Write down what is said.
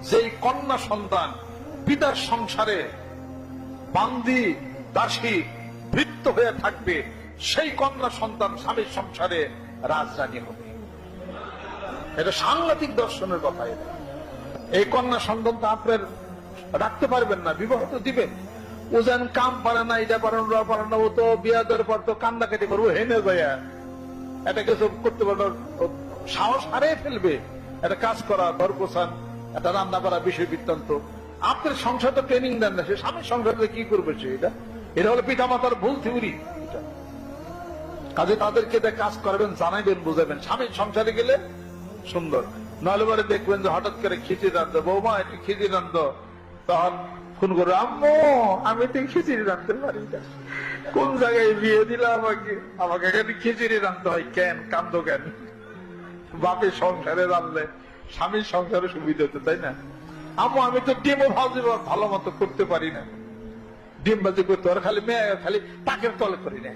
যেই কন্যা সন্তান পিতার সংসারে বান্দি দাসী ভৃত্য হয়ে থাকবে, সেই কন্যা সন্তান স্বামীর সংসারে রাজরানী হবে। এটা সাংঘাতিক দর্শনের কথা। এটা এই কন্যা সন্তান তো আপনার রাখতে পারবেন না, বিবাহ তো দিবেন। ও যেন কাম পারে না, এটা পারে না, পারে না, ও তো বিয়া দেওয়ার পর তো কান্দাকাটি করবো, হেনে যাইয়া এটা কিছু করতে পারবে, সাহস হারিয়ে ফেলবে। একটা কাজ করা, ঘর গোছান, একটা রান্না করা, বিষয় বৃত্তান্ত। আপনার সংসার তো ট্রেনিং দেন না, সে স্বামীর সংসারে কি করবে সে? এটা হলো পিতা মাতার ভুল থিওরি। কাজে তাদেরকে কাজ করবেন, জানাইবেন, বুঝাবেন। স্বামীর সংসারে গেলে সুন্দর, নাহলে পরে দেখবেন যে হঠাৎ করে খিচুড়ি রান্ধো, বৌমা একটু খিচুড়ি রান্ধো, তখন ফোন করে, আম্মু আমি তো খিচুড়ি রাঁধতে পারি না, কোন জায়গায় বিয়ে দিলা আমাকে, আমাকে এখানে খিচুড়ি রাঁধতে হয় কেন, কান্দো কেন? বাপের সংসারে রাঁধলে স্বামীর সংসারে সুবিধা হতো, তাই না? আম্মু আমি তো ডিমও ভাজি ভালো মতো করতে পারি না, ডিম ভাজি করতে পারে খালি মেয়ে, খালি তাকের তলে করি না।